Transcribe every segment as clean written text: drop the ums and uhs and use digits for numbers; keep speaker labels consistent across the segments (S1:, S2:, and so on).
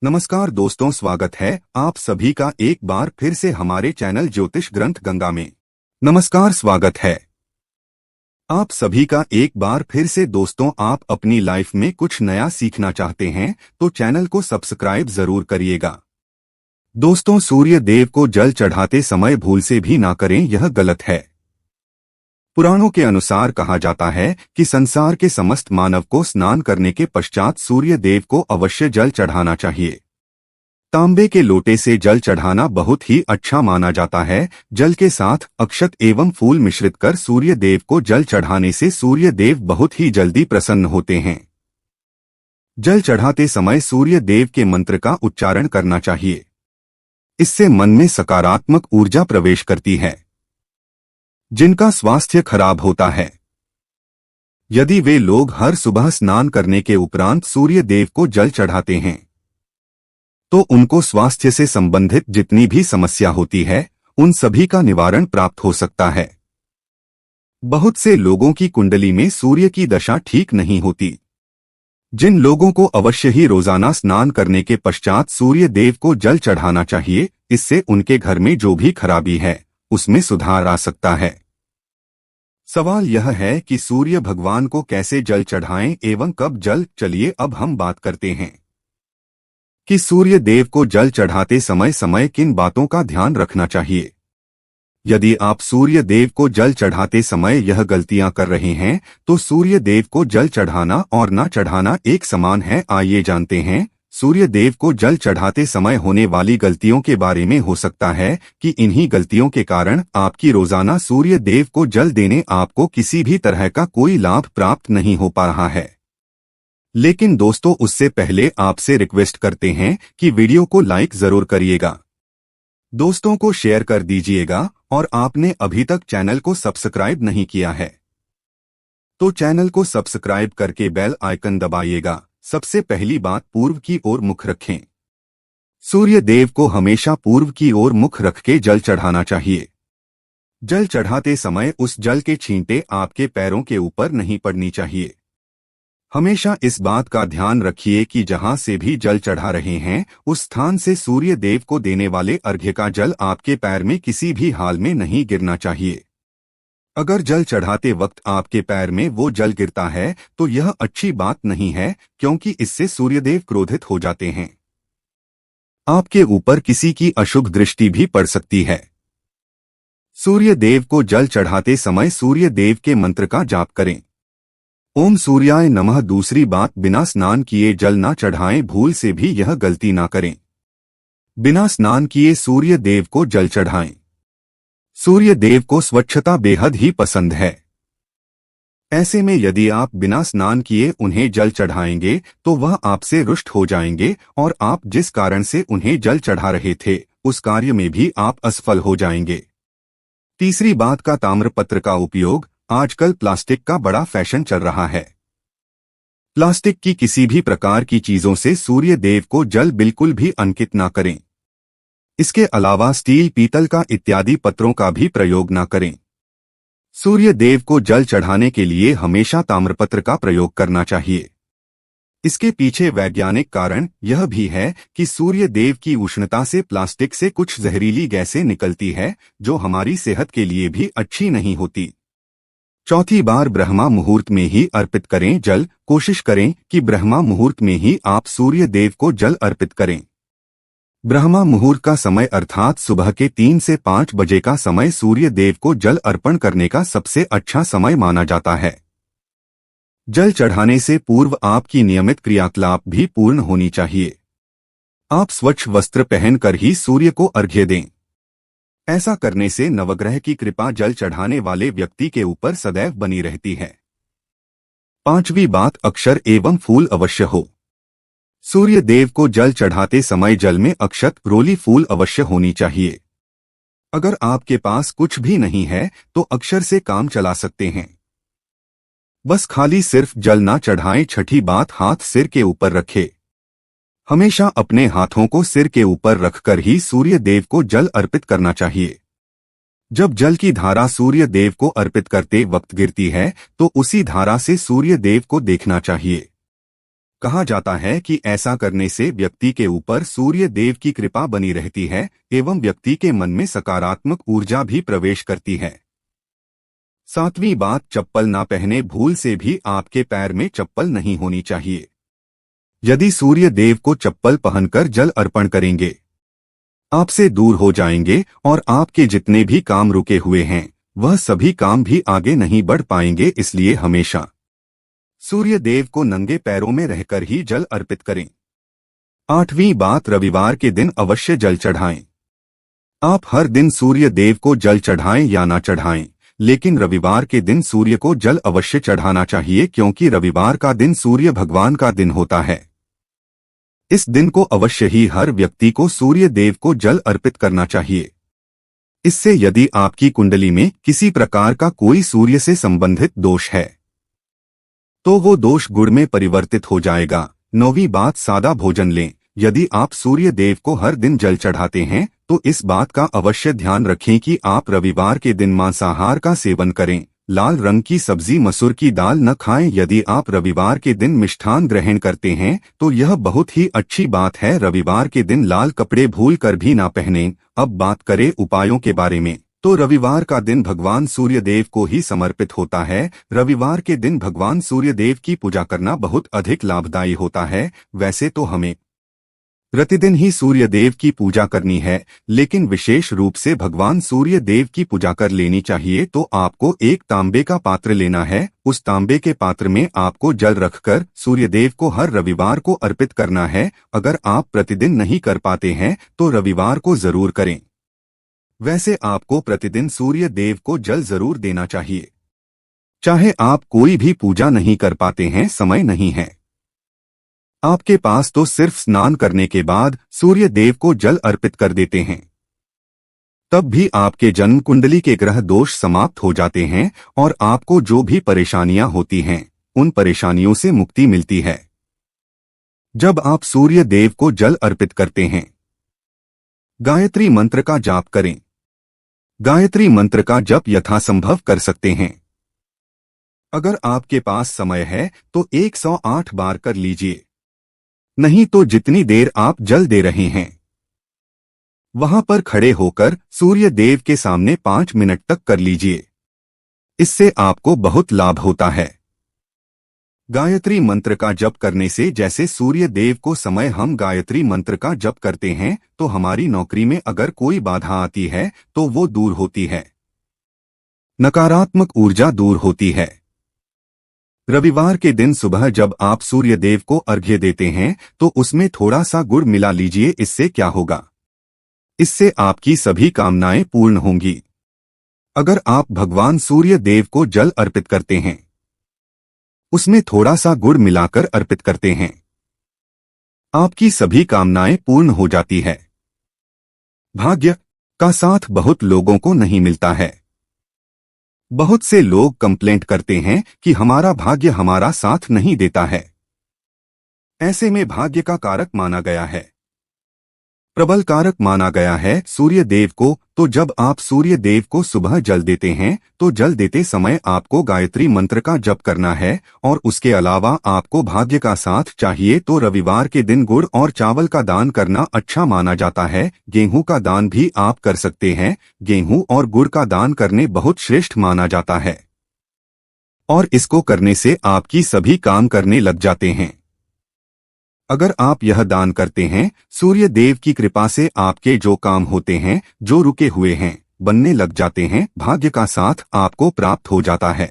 S1: नमस्कार दोस्तों, स्वागत है आप सभी का एक बार फिर से हमारे चैनल ज्योतिष ग्रंथ गंगा में। नमस्कार, स्वागत है आप सभी का एक बार फिर से। दोस्तों, आप अपनी लाइफ में कुछ नया सीखना चाहते हैं तो चैनल को सब्सक्राइब जरूर करिएगा। दोस्तों, सूर्य देव को जल चढ़ाते समय भूल से भी ना करें, यह गलत है। पुराणों के अनुसार कहा जाता है कि संसार के समस्त मानव को स्नान करने के पश्चात सूर्य देव को अवश्य जल चढ़ाना चाहिए। तांबे के लोटे से जल चढ़ाना बहुत ही अच्छा माना जाता है। जल के साथ अक्षत एवं फूल मिश्रित कर सूर्य देव को जल चढ़ाने से सूर्य देव बहुत ही जल्दी प्रसन्न होते हैं। जल चढ़ाते समय सूर्य देव के मंत्र का उच्चारण करना चाहिए। इससे मन में सकारात्मक ऊर्जा प्रवेश करती है। जिनका स्वास्थ्य खराब होता है, यदि वे लोग हर सुबह स्नान करने के उपरांत सूर्य देव को जल चढ़ाते हैं तो उनको स्वास्थ्य से संबंधित जितनी भी समस्या होती है उन सभी का निवारण प्राप्त हो सकता है। बहुत से लोगों की कुंडली में सूर्य की दशा ठीक नहीं होती। जिन लोगों को अवश्य ही रोजाना स्नान करने के पश्चात सूर्य देव को जल चढ़ाना चाहिए, इससे उनके घर में जो भी खराबी है उसमें सुधार आ सकता है। सवाल यह है कि सूर्य भगवान को कैसे जल चढ़ाएं एवं कब जल। चलिए अब हम बात करते हैं कि सूर्य देव को जल चढ़ाते समय समय किन बातों का ध्यान रखना चाहिए। यदि आप सूर्य देव को जल चढ़ाते समय यह गलतियां कर रहे हैं तो सूर्य देव को जल चढ़ाना और न चढ़ाना एक समान है। आइए जानते हैं सूर्य देव को जल चढ़ाते समय होने वाली गलतियों के बारे में। हो सकता है कि इन्हीं गलतियों के कारण आपकी रोजाना सूर्य देव को जल देने आपको किसी भी तरह का कोई लाभ प्राप्त नहीं हो पा रहा है। लेकिन दोस्तों, उससे पहले आपसे रिक्वेस्ट करते हैं कि वीडियो को लाइक जरूर करिएगा, दोस्तों को शेयर कर दीजिएगा और आपने अभी तक चैनल को सब्सक्राइब नहीं किया है तो चैनल को सब्सक्राइब करके बेल आइकन दबाइएगा। सबसे पहली बात, पूर्व की ओर मुख रखें। सूर्य देव को हमेशा पूर्व की ओर मुख रख के जल चढ़ाना चाहिए। जल चढ़ाते समय उस जल के छींटे आपके पैरों के ऊपर नहीं पड़नी चाहिए। हमेशा इस बात का ध्यान रखिए कि जहां से भी जल चढ़ा रहे हैं उस स्थान से सूर्य देव को देने वाले अर्घ्य का जल आपके पैर में किसी भी हाल में नहीं गिरना चाहिए। अगर जल चढ़ाते वक्त आपके पैर में वो जल गिरता है तो यह अच्छी बात नहीं है, क्योंकि इससे सूर्यदेव क्रोधित हो जाते हैं। आपके ऊपर किसी की अशुभ दृष्टि भी पड़ सकती है। सूर्य देव को जल चढ़ाते समय सूर्य देव के मंत्र का जाप करें। ओम सूर्याय नमः। दूसरी बात, बिना स्नान किए जल ना चढ़ाएं। भूल से भी यह गलती ना करें। बिना स्नान किए सूर्य देव को जल चढ़ाएं। सूर्य देव को स्वच्छता बेहद ही पसंद है। ऐसे में यदि आप बिना स्नान किए उन्हें जल चढ़ाएंगे तो वह आपसे रुष्ट हो जाएंगे और आप जिस कारण से उन्हें जल चढ़ा रहे थे उस कार्य में भी आप असफल हो जाएंगे। तीसरी बात का, ताम्रपत्र का उपयोग। आजकल प्लास्टिक का बड़ा फैशन चल रहा है। प्लास्टिक की किसी भी प्रकार की चीजों से सूर्य देव को जल बिल्कुल भी अंकित ना करें। इसके अलावा स्टील, पीतल का इत्यादि पत्रों का भी प्रयोग ना करें। सूर्य देव को जल चढ़ाने के लिए हमेशा ताम्रपत्र का प्रयोग करना चाहिए। इसके पीछे वैज्ञानिक कारण यह भी है कि सूर्य देव की उष्णता से प्लास्टिक से कुछ जहरीली गैसें निकलती है जो हमारी सेहत के लिए भी अच्छी नहीं होती। चौथी बार, ब्रह्मा मुहूर्त में ही अर्पित करें जल। कोशिश करें कि ब्रह्मा मुहूर्त में ही आप सूर्य देव को जल अर्पित करें। ब्रह्मा मुहूर्त का समय अर्थात सुबह के 3 से 5 बजे का समय सूर्य देव को जल अर्पण करने का सबसे अच्छा समय माना जाता है। जल चढ़ाने से पूर्व आपकी नियमित क्रियाकलाप भी पूर्ण होनी चाहिए। आप स्वच्छ वस्त्र पहनकर ही सूर्य को अर्घ्य दें। ऐसा करने से नवग्रह की कृपा जल चढ़ाने वाले व्यक्ति के ऊपर सदैव बनी रहती है। पांचवी बात, अक्षर एवं फूल अवश्य हो। सूर्य देव को जल चढ़ाते समय जल में अक्षत, रोली, फूल अवश्य होनी चाहिए। अगर आपके पास कुछ भी नहीं है तो अक्षर से काम चला सकते हैं। बस खाली सिर्फ जल ना चढ़ाएं। छठी बात, हाथ सिर के ऊपर रखें। हमेशा अपने हाथों को सिर के ऊपर रखकर ही सूर्य देव को जल अर्पित करना चाहिए। जब जल की धारा सूर्य देव को अर्पित करते वक्त गिरती है तो उसी धारा से सूर्य देव को देखना चाहिए। कहा जाता है कि ऐसा करने से व्यक्ति के ऊपर सूर्य देव की कृपा बनी रहती है एवं व्यक्ति के मन में सकारात्मक ऊर्जा भी प्रवेश करती है। सातवीं बात, चप्पल ना पहने। भूल से भी आपके पैर में चप्पल नहीं होनी चाहिए। यदि सूर्य देव को चप्पल पहनकर जल अर्पण करेंगे, आपसे दूर हो जाएंगे और आपके जितने भी काम रुके हुए हैं वह सभी काम भी आगे नहीं बढ़ पाएंगे। इसलिए हमेशा सूर्य देव को नंगे पैरों में रहकर ही जल अर्पित करें। आठवीं बात, रविवार के दिन अवश्य जल चढ़ाएं। आप हर दिन सूर्य देव को जल चढ़ाएं या ना चढ़ाएं, लेकिन रविवार के दिन सूर्य को जल अवश्य चढ़ाना चाहिए, क्योंकि रविवार का दिन सूर्य भगवान का दिन होता है। इस दिन को अवश्य ही हर व्यक्ति को सूर्य देव को जल अर्पित करना चाहिए। इससे यदि आपकी कुंडली में किसी प्रकार का कोई सूर्य से संबंधित दोष है तो वो दोष गुण में परिवर्तित हो जाएगा। नौवीं बात, सादा भोजन लें। यदि आप सूर्य देव को हर दिन जल चढ़ाते हैं तो इस बात का अवश्य ध्यान रखें कि आप रविवार के दिन मांसाहार का सेवन करें। लाल रंग की सब्जी, मसूर की दाल न खाएं। यदि आप रविवार के दिन मिष्ठान ग्रहण करते हैं तो यह बहुत ही अच्छी बात है। रविवार के दिन लाल कपड़े भूल कर भी ना पहनें। अब बात करें उपायों के बारे में, तो रविवार का दिन भगवान सूर्य देव को ही समर्पित होता है। रविवार के दिन भगवान सूर्य देव की पूजा करना बहुत अधिक लाभदायी होता है। वैसे तो हमें प्रतिदिन ही सूर्य देव की पूजा करनी है, लेकिन विशेष रूप से भगवान सूर्य देव की पूजा कर लेनी चाहिए तो आपको एक तांबे का पात्र लेना है। उस तांबे के पात्र में आपको जल रखकर सूर्य देव को हर रविवार को अर्पित करना है। अगर आप प्रतिदिन नहीं कर पाते हैं तो रविवार को जरूर करें। वैसे आपको प्रतिदिन सूर्य देव को जल जरूर देना चाहिए, चाहे आप कोई भी पूजा नहीं कर पाते हैं, समय नहीं है आपके पास, तो सिर्फ स्नान करने के बाद सूर्य देव को जल अर्पित कर देते हैं। तब भी आपके जन्म कुंडली के ग्रह दोष समाप्त हो जाते हैं और आपको जो भी परेशानियां होती हैं उन परेशानियों से मुक्ति मिलती है। जब आप सूर्य देव को जल अर्पित करते हैं, गायत्री मंत्र का जाप करें। गायत्री मंत्र का जप यथासंभव कर सकते हैं। अगर आपके पास समय है तो 108 बार कर लीजिए, नहीं तो जितनी देर आप जल दे रहे हैं वहां पर खड़े होकर सूर्य देव के सामने 5 मिनट तक कर लीजिए। इससे आपको बहुत लाभ होता है। गायत्री मंत्र का जप करने से जैसे सूर्य देव को समय हम गायत्री मंत्र का जप करते हैं तो हमारी नौकरी में अगर कोई बाधा आती है तो वो दूर होती है, नकारात्मक ऊर्जा दूर होती है। रविवार के दिन सुबह जब आप सूर्य देव को अर्घ्य देते हैं तो उसमें थोड़ा सा गुड़ मिला लीजिए। इससे क्या होगा, इससे आपकी सभी कामनाएं पूर्ण होंगी। अगर आप भगवान सूर्य देव को जल अर्पित करते हैं, उसमें थोड़ा सा गुड़ मिलाकर अर्पित करते हैं, आपकी सभी कामनाएं पूर्ण हो जाती है। भाग्य का साथ बहुत लोगों को नहीं मिलता है। बहुत से लोग कंप्लेंट करते हैं कि हमारा भाग्य हमारा साथ नहीं देता है। ऐसे में भाग्य का कारक माना गया है, प्रबल कारक माना गया है सूर्य देव को। तो जब आप सूर्य देव को सुबह जल देते हैं तो जल देते समय आपको गायत्री मंत्र का जप करना है और उसके अलावा आपको भाग्य का साथ चाहिए तो रविवार के दिन गुड़ और चावल का दान करना अच्छा माना जाता है। गेहूं का दान भी आप कर सकते हैं। गेहूं और गुड़ का दान करने बहुत श्रेष्ठ माना जाता है और इसको करने से आपकी सभी काम करने लग जाते हैं। अगर आप यह दान करते हैं, सूर्य देव की कृपा से आपके जो काम होते हैं, जो रुके हुए हैं, बनने लग जाते हैं। भाग्य का साथ आपको प्राप्त हो जाता है।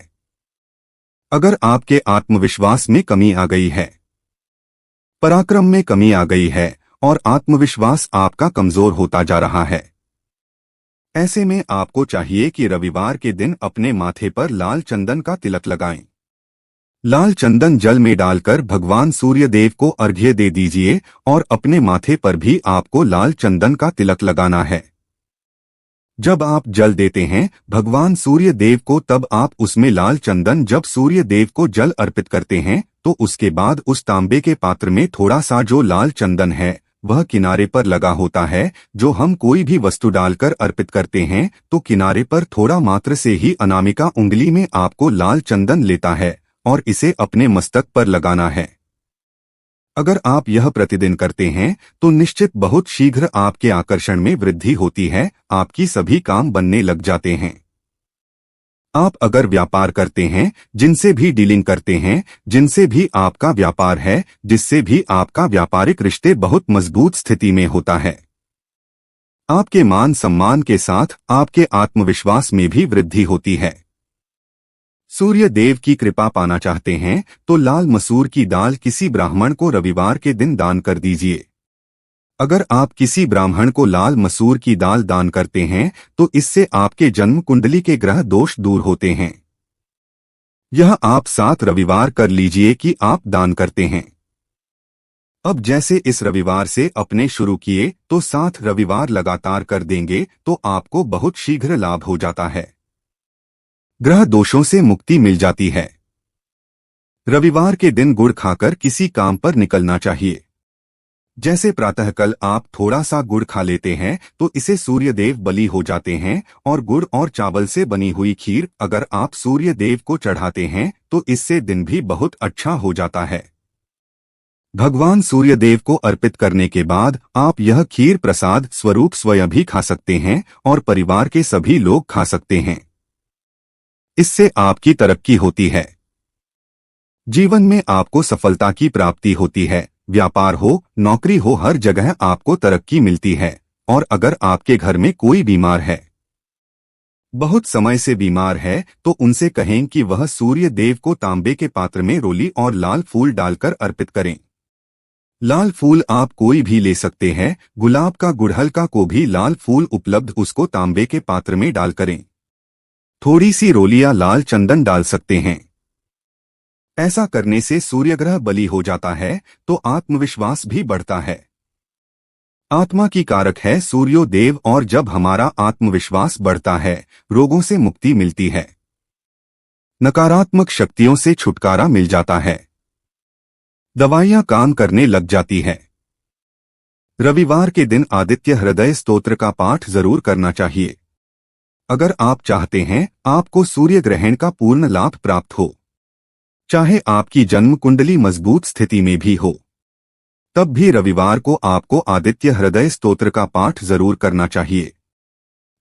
S1: अगर आपके आत्मविश्वास में कमी आ गई है, पराक्रम में कमी आ गई है और आत्मविश्वास आपका कमजोर होता जा रहा है, ऐसे में आपको चाहिए कि रविवार के दिन अपने माथे पर लाल चंदन का तिलक लगाएं। लाल चंदन जल में डालकर भगवान सूर्य देव को अर्घ्य दे दीजिए और अपने माथे पर भी आपको लाल चंदन का तिलक लगाना है। जब आप जल देते हैं भगवान सूर्य देव को, तब आप उसमें लाल चंदन, जब सूर्य देव को जल अर्पित करते हैं तो उसके बाद उस तांबे के पात्र में थोड़ा सा जो लाल चंदन है वह किनारे पर लगा होता है। जो हम कोई भी वस्तु डालकर अर्पित करते हैं तो किनारे पर थोड़ा मात्र से ही अनामिका उंगली में आपको लाल चंदन लेता है और इसे अपने मस्तक पर लगाना है। अगर आप यह प्रतिदिन करते हैं तो निश्चित बहुत शीघ्र आपके आकर्षण में वृद्धि होती है, आपकी सभी काम बनने लग जाते हैं। आप अगर व्यापार करते हैं, जिनसे भी डीलिंग करते हैं, जिनसे भी आपका व्यापार है, जिससे भी आपका व्यापारिक रिश्ते बहुत मजबूत स्थिति में होता है, आपके मान सम्मान के साथ आपके आत्मविश्वास में भी वृद्धि होती है। सूर्य देव की कृपा पाना चाहते हैं तो लाल मसूर की दाल किसी ब्राह्मण को रविवार के दिन दान कर दीजिए। अगर आप किसी ब्राह्मण को लाल मसूर की दाल दान करते हैं तो इससे आपके जन्म कुंडली के ग्रह दोष दूर होते हैं। यह आप 7 रविवार कर लीजिए कि आप दान करते हैं। अब जैसे इस रविवार से अपने शुरू किए तो 7 रविवार लगातार कर देंगे तो आपको बहुत शीघ्र लाभ हो जाता है, ग्रह दोषों से मुक्ति मिल जाती है। रविवार के दिन गुड़ खाकर किसी काम पर निकलना चाहिए। जैसे प्रातःकाल आप थोड़ा सा गुड़ खा लेते हैं तो इसे सूर्य देव बलि हो जाते हैं, और गुड़ और चावल से बनी हुई खीर अगर आप सूर्य देव को चढ़ाते हैं तो इससे दिन भी बहुत अच्छा हो जाता है। भगवान सूर्य देव को अर्पित करने के बाद आप यह खीर प्रसाद स्वरूप स्वयं भी खा सकते हैं और परिवार के सभी लोग खा सकते हैं। इससे आपकी तरक्की होती है, जीवन में आपको सफलता की प्राप्ति होती है। व्यापार हो, नौकरी हो, हर जगह आपको तरक्की मिलती है। और अगर आपके घर में कोई बीमार है, बहुत समय से बीमार है, तो उनसे कहें कि वह सूर्य देव को तांबे के पात्र में रोली और लाल फूल डालकर अर्पित करें। लाल फूल आप कोई भी ले सकते हैं, गुलाब का, गुड़हल का, को भी लाल फूल उपलब्ध, उसको तांबे के पात्र में डाल करें। थोड़ी सी रोली या लाल चंदन डाल सकते हैं। ऐसा करने से सूर्यग्रह बलि हो जाता है तो आत्मविश्वास भी बढ़ता है। आत्मा की कारक है सूर्यो देव, और जब हमारा आत्मविश्वास बढ़ता है रोगों से मुक्ति मिलती है, नकारात्मक शक्तियों से छुटकारा मिल जाता है, दवाइयां काम करने लग जाती है। रविवार के दिन आदित्य हृदय स्तोत्र का पाठ जरूर करना चाहिए। अगर आप चाहते हैं आपको सूर्य ग्रहण का पूर्ण लाभ प्राप्त हो, चाहे आपकी जन्म कुंडली मजबूत स्थिति में भी हो, तब भी रविवार को आपको आदित्य हृदय स्तोत्र का पाठ जरूर करना चाहिए।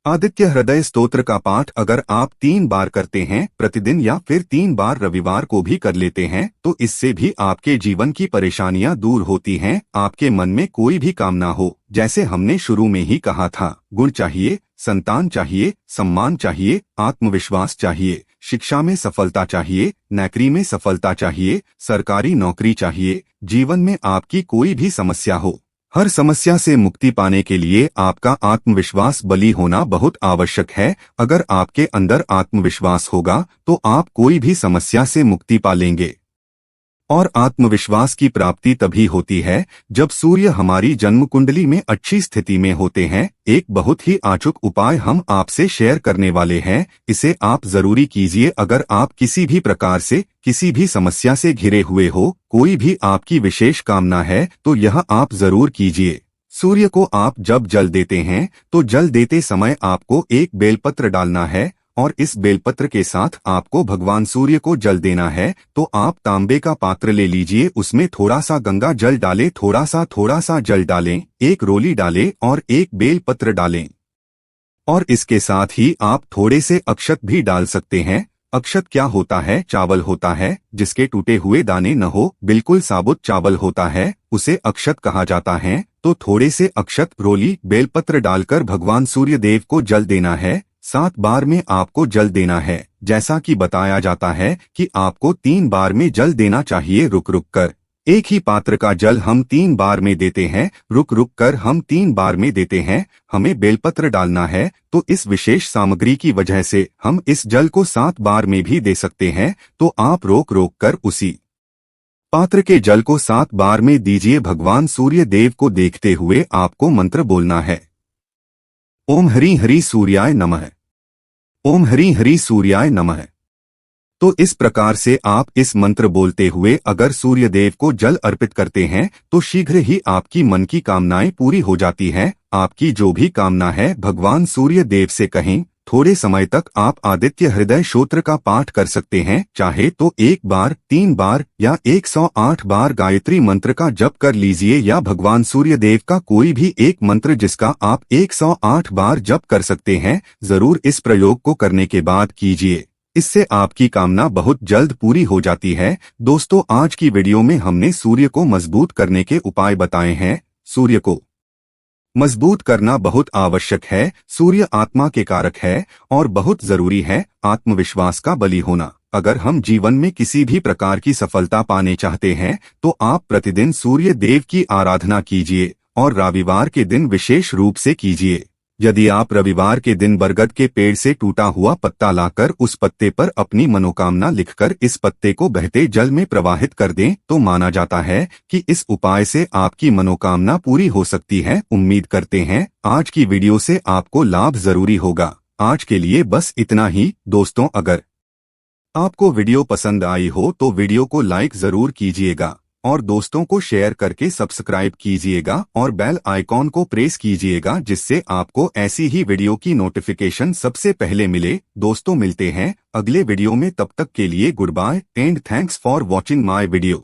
S1: आदित्य हृदय स्तोत्र का पाठ अगर आप 3 बार करते हैं प्रतिदिन, या फिर 3 बार रविवार को भी कर लेते हैं, तो इससे भी आपके जीवन की परेशानियां दूर होती हैं। आपके मन में कोई भी कामना हो, जैसे हमने शुरू में ही कहा था, गुण चाहिए, संतान चाहिए, सम्मान चाहिए, आत्मविश्वास चाहिए, शिक्षा में सफलता चाहिए, नौकरी में सफलता चाहिए, सरकारी नौकरी चाहिए, जीवन में आपकी कोई भी समस्या हो, हर समस्या से मुक्ति पाने के लिए आपका आत्मविश्वास बली होना बहुत आवश्यक है। अगर आपके अंदर आत्मविश्वास होगा तो आप कोई भी समस्या से मुक्ति पा लेंगे। और आत्मविश्वास की प्राप्ति तभी होती है जब सूर्य हमारी जन्म कुंडली में अच्छी स्थिति में होते हैं। एक बहुत ही अचूक उपाय हम आपसे शेयर करने वाले हैं, इसे आप जरूरी कीजिए। अगर आप किसी भी प्रकार से किसी भी समस्या से घिरे हुए हो, कोई भी आपकी विशेष कामना है, तो यह आप जरूर कीजिए। सूर्य को आप जब जल देते हैं तो जल देते समय आपको एक बेलपत्र डालना है, और इस बेलपत्र के साथ आपको भगवान सूर्य को जल देना है। तो आप तांबे का पात्र ले लीजिए, उसमें थोड़ा सा गंगा जल डालें, थोड़ा सा जल डालें, एक रोली डालें और एक बेलपत्र डालें। और इसके साथ ही आप थोड़े से अक्षत भी डाल सकते हैं। अक्षत क्या होता है? चावल होता है जिसके टूटे हुए दाने न हो, बिल्कुल साबुत चावल होता है, उसे अक्षत कहा जाता है। तो थोड़े से अक्षत, रोली, बेलपत्र डालकर भगवान सूर्य देव को जल देना है। 7 बार में आपको जल देना है। जैसा कि बताया जाता है कि आपको 3 बार में जल देना चाहिए, रुक रुक कर। एक ही पात्र का जल हम 3 बार में देते हैं, रुक रुक कर हम 3 बार में देते हैं। हमें बेलपत्र डालना है, तो इस विशेष सामग्री की वजह से हम इस जल को 7 बार में भी दे सकते हैं। तो आप रोक रोक कर उसी पात्र के जल को 7 बार में दीजिए। भगवान सूर्य देव को देखते हुए आपको मंत्र बोलना है, ओम हरि हरि सूर्याय नमः, ओम हरि हरि सूर्याय नमः। तो इस प्रकार से आप इस मंत्र बोलते हुए अगर सूर्य देव को जल अर्पित करते हैं तो शीघ्र ही आपकी मन की कामनाएं पूरी हो जाती हैं। आपकी जो भी कामना है भगवान सूर्य देव से कहें, थोड़े समय तक आप आदित्य हृदय स्तोत्र का पाठ कर सकते हैं। चाहे तो 1 बार, 3 बार या 108 बार गायत्री मंत्र का जप कर लीजिए या भगवान सूर्य देव का कोई भी एक मंत्र जिसका आप 108 बार जप कर सकते हैं। जरूर इस प्रयोग को करने के बाद कीजिए, इससे आपकी कामना बहुत जल्द पूरी हो जाती है। दोस्तों, आज की वीडियो में हमने सूर्य को मजबूत करने के उपाय बताए हैं। सूर्य को मजबूत करना बहुत आवश्यक है। सूर्य आत्मा के कारक है और बहुत जरूरी है आत्मविश्वास का बली होना। अगर हम जीवन में किसी भी प्रकार की सफलता पाने चाहते हैं तो आप प्रतिदिन सूर्य देव की आराधना कीजिए और रविवार के दिन विशेष रूप से कीजिए। यदि आप रविवार के दिन बरगद के पेड़ से टूटा हुआ पत्ता लाकर उस पत्ते पर अपनी मनोकामना लिखकर इस पत्ते को बहते जल में प्रवाहित कर दें तो माना जाता है कि इस उपाय से आपकी मनोकामना पूरी हो सकती है। उम्मीद करते हैं आज की वीडियो से आपको लाभ जरूरी होगा। आज के लिए बस इतना ही। दोस्तों, अगर आपको वीडियो पसंद आई हो तो वीडियो को लाइक जरूर कीजिएगा और दोस्तों को शेयर करके सब्सक्राइब कीजिएगा और बेल आइकॉन को प्रेस कीजिएगा, जिससे आपको ऐसी ही वीडियो की नोटिफिकेशन सबसे पहले मिले। दोस्तों, मिलते हैं अगले वीडियो में। तब तक के लिए goodbye and thanks for watching my video.